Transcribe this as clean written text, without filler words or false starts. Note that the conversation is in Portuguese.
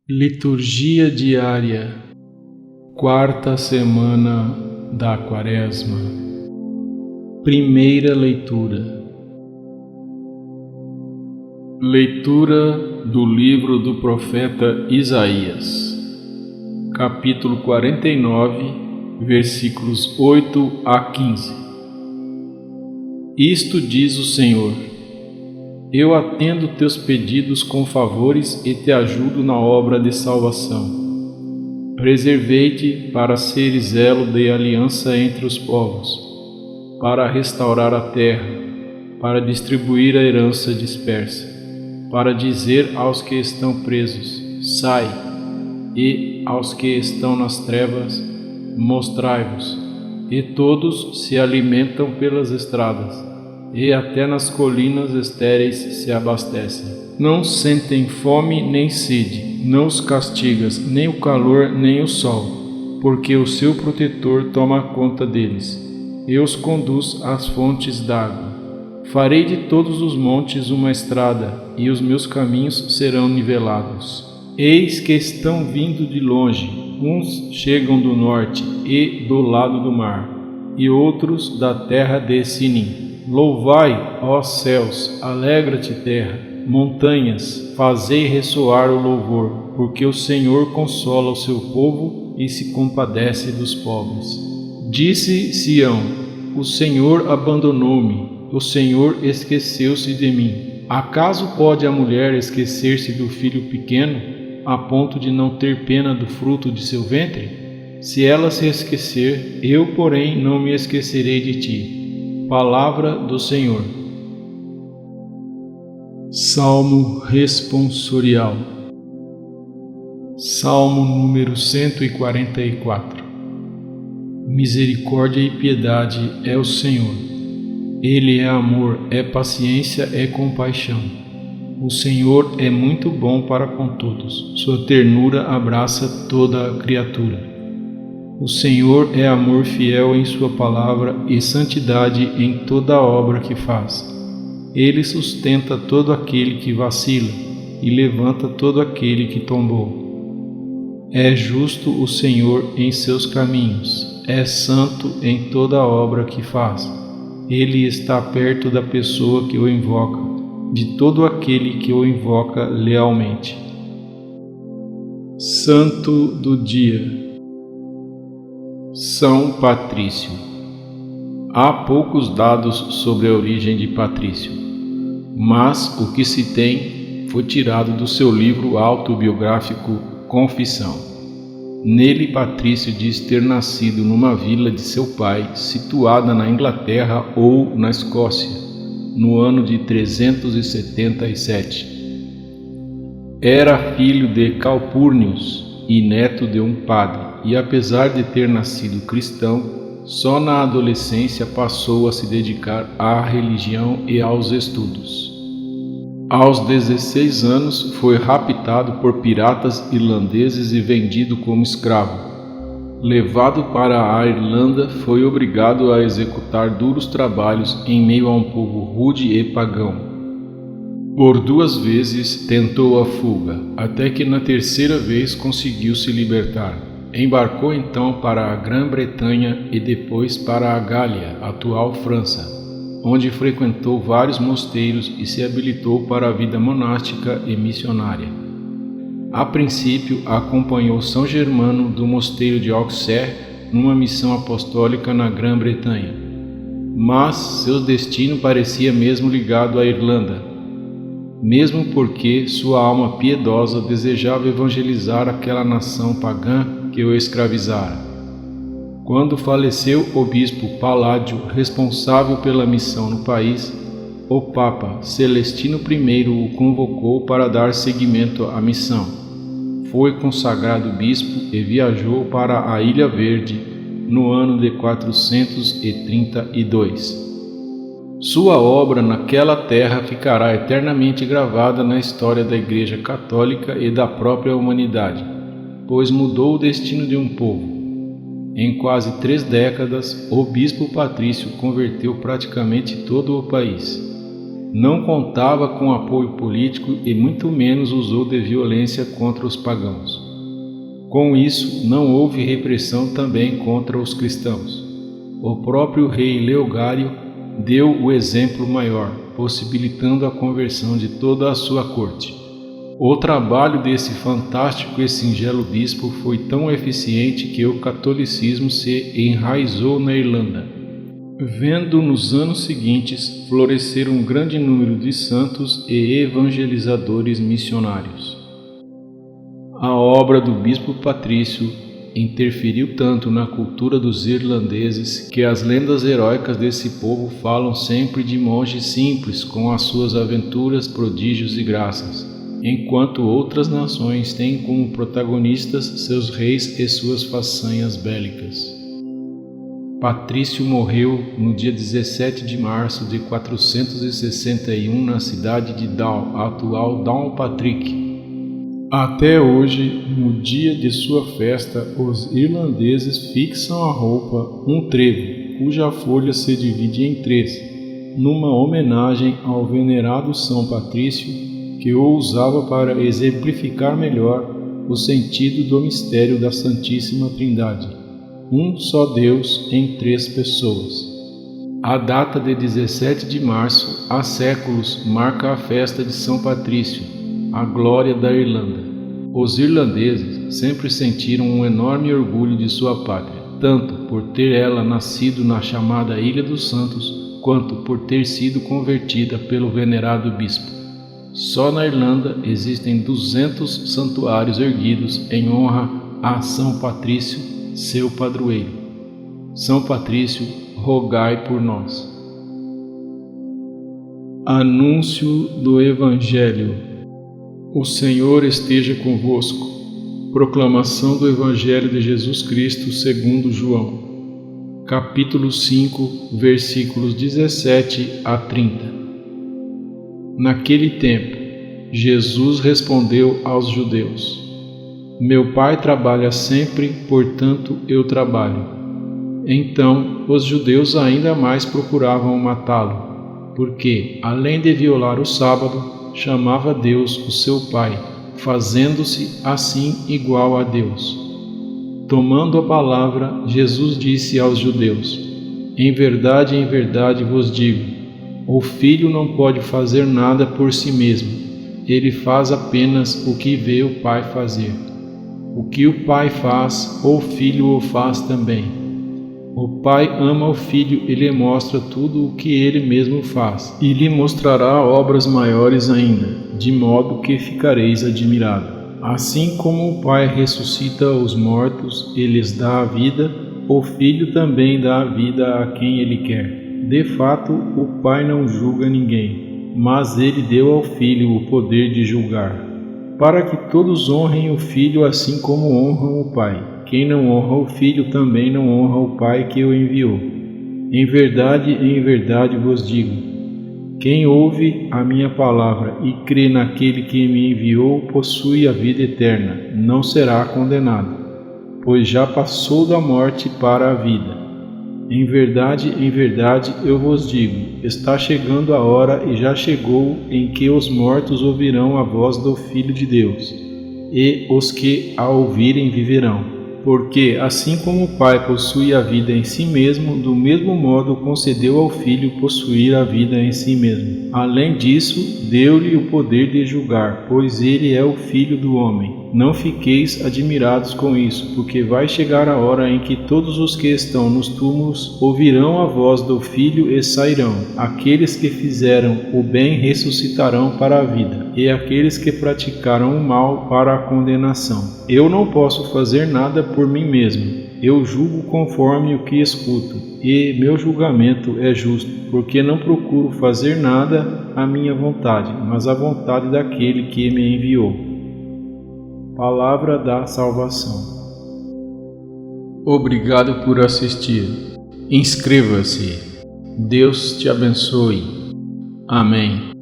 Liturgia diária, quarta semana da Quaresma. Primeira leitura. Leitura do livro do profeta Isaías, capítulo 49, versículos 8 a 15. Isto diz o Senhor: Eu atendo teus pedidos com favores e te ajudo na obra de salvação. Preservei-te para seres elo de aliança entre os povos, para restaurar a terra, para distribuir a herança dispersa, para dizer aos que estão presos: sai, e aos que estão nas trevas: mostrai-vos. E todos se alimentam pelas estradas, e até nas colinas estéreis se abastecem. Não sentem fome nem sede, não os castigas nem o calor nem o sol, porque o seu protetor toma conta deles, e os conduz às fontes d'água. Farei de todos os montes uma estrada, e os meus caminhos serão nivelados. Eis que estão vindo de longe, uns chegam do norte e do lado do mar, e outros da terra de Sinim. Louvai, ó céus, alegra-te, terra, montanhas, fazei ressoar o louvor, porque o Senhor consola o seu povo e se compadece dos pobres. Disse Sião: o Senhor abandonou-me, o Senhor esqueceu-se de mim. Acaso pode a mulher esquecer-se do filho pequeno, a ponto de não ter pena do fruto de seu ventre? Se ela se esquecer, eu, porém, não me esquecerei de ti. Palavra do Senhor. Salmo responsorial. Salmo número 144. Misericórdia e piedade é o Senhor. Ele é amor, é paciência, é compaixão. O Senhor é muito bom para com todos. Sua ternura abraça toda a criatura. O Senhor é amor fiel em sua palavra e santidade em toda a obra que faz. Ele sustenta todo aquele que vacila e levanta todo aquele que tombou. É justo o Senhor em seus caminhos, é santo em toda a obra que faz. Ele está perto da pessoa que o invoca, de todo aquele que o invoca lealmente. Santo do dia. São Patrício. Há poucos dados sobre a origem de Patrício, mas o que se tem foi tirado do seu livro autobiográfico Confissão. Nele, Patrício diz ter nascido numa vila de seu pai, situada na Inglaterra ou na Escócia, no ano de 377. Era filho de Calpurnius e neto de um padre. E apesar de ter nascido cristão, só na adolescência passou a se dedicar à religião e aos estudos. Aos 16 anos foi raptado por piratas irlandeses e vendido como escravo. Levado para a Irlanda, foi obrigado a executar duros trabalhos em meio a um povo rude e pagão. Por 2 vezes tentou a fuga, até que na terceira vez conseguiu se libertar. Embarcou então para a Grã-Bretanha e depois para a Gália, atual França, onde frequentou vários mosteiros e se habilitou para a vida monástica e missionária. A princípio, acompanhou São Germano do mosteiro de Auxerre numa missão apostólica na Grã-Bretanha, mas seu destino parecia mesmo ligado à Irlanda, mesmo porque sua alma piedosa desejava evangelizar aquela nação pagã que o escravizara. Quando faleceu o bispo Paládio, responsável pela missão no país, o Papa Celestino I o convocou para dar seguimento à missão. Foi consagrado bispo e viajou para a Ilha Verde no ano de 432. Sua obra naquela terra ficará eternamente gravada na história da Igreja Católica e da própria humanidade, pois mudou o destino de um povo. Em quase 3 décadas, o bispo Patrício converteu praticamente todo o país. não contava com apoio político e muito menos usou de violência contra os pagãos. Com isso, não houve repressão também contra os cristãos. O próprio rei Leogário deu o exemplo maior, possibilitando a conversão de toda a sua corte. O trabalho desse fantástico e singelo bispo foi tão eficiente que o catolicismo se enraizou na Irlanda, vendo nos anos seguintes florescer um grande número de santos e evangelizadores missionários. A obra do bispo Patrício interferiu tanto na cultura dos irlandeses que as lendas heróicas desse povo falam sempre de monges simples com as suas aventuras, prodígios e graças, enquanto outras nações têm como protagonistas seus reis e suas façanhas bélicas. Patrício morreu no dia 17 de março de 461 na cidade de Down, atual Downpatrick. Até hoje, no dia de sua festa, os irlandeses fixam à roupa um trevo, cuja folha se divide em três, numa homenagem ao venerado São Patrício, que o usava para exemplificar melhor o sentido do mistério da Santíssima Trindade, um só Deus em três pessoas. A data de 17 de março, há séculos, marca a festa de São Patrício, a glória da Irlanda. Os irlandeses sempre sentiram um enorme orgulho de sua pátria, tanto por ter ela nascido na chamada Ilha dos Santos, quanto por ter sido convertida pelo venerado bispo. Só na Irlanda existem 200 santuários erguidos em honra a São Patrício, seu padroeiro. São Patrício, rogai por nós. Anúncio do Evangelho. O Senhor esteja convosco. Proclamação do Evangelho de Jesus Cristo segundo João. Capítulo 5, versículos 17 a 30. Naquele tempo, Jesus respondeu aos judeus: Meu Pai trabalha sempre, portanto eu trabalho. Então, os judeus ainda mais procuravam matá-lo, porque, além de violar o sábado, chamava Deus o seu Pai, fazendo-se assim igual a Deus. Tomando a palavra, Jesus disse aos judeus: em verdade vos digo, o Filho não pode fazer nada por si mesmo, ele faz apenas o que vê o Pai fazer. O que o Pai faz, o Filho o faz também. O Pai ama o Filho e lhe mostra tudo o que ele mesmo faz, e lhe mostrará obras maiores ainda, de modo que ficareis admirados. Assim como o Pai ressuscita os mortos e lhes dá a vida, o Filho também dá a vida a quem ele quer. De fato, o Pai não julga ninguém, mas ele deu ao Filho o poder de julgar, para que todos honrem o Filho assim como honram o Pai. Quem não honra o Filho também não honra o Pai que o enviou. Em verdade vos digo, quem ouve a minha palavra e crê naquele que me enviou possui a vida eterna, não será condenado, pois já passou da morte para a vida. Em verdade eu vos digo, está chegando a hora e já chegou em que os mortos ouvirão a voz do Filho de Deus, e os que a ouvirem viverão. Porque, assim como o Pai possui a vida em si mesmo, do mesmo modo concedeu ao Filho possuir a vida em si mesmo. Além disso, deu-lhe o poder de julgar, pois ele é o Filho do homem. Não fiqueis admirados com isso, porque vai chegar a hora em que todos os que estão nos túmulos ouvirão a voz do Filho e sairão. Aqueles que fizeram o bem ressuscitarão para a vida, e aqueles que praticaram o mal para a condenação. Eu não posso fazer nada por mim mesmo. Eu julgo conforme o que escuto, e meu julgamento é justo, porque não procuro fazer nada à minha vontade, mas à vontade daquele que me enviou. Palavra da salvação. Obrigado por assistir. Inscreva-se. Deus te abençoe. Amém.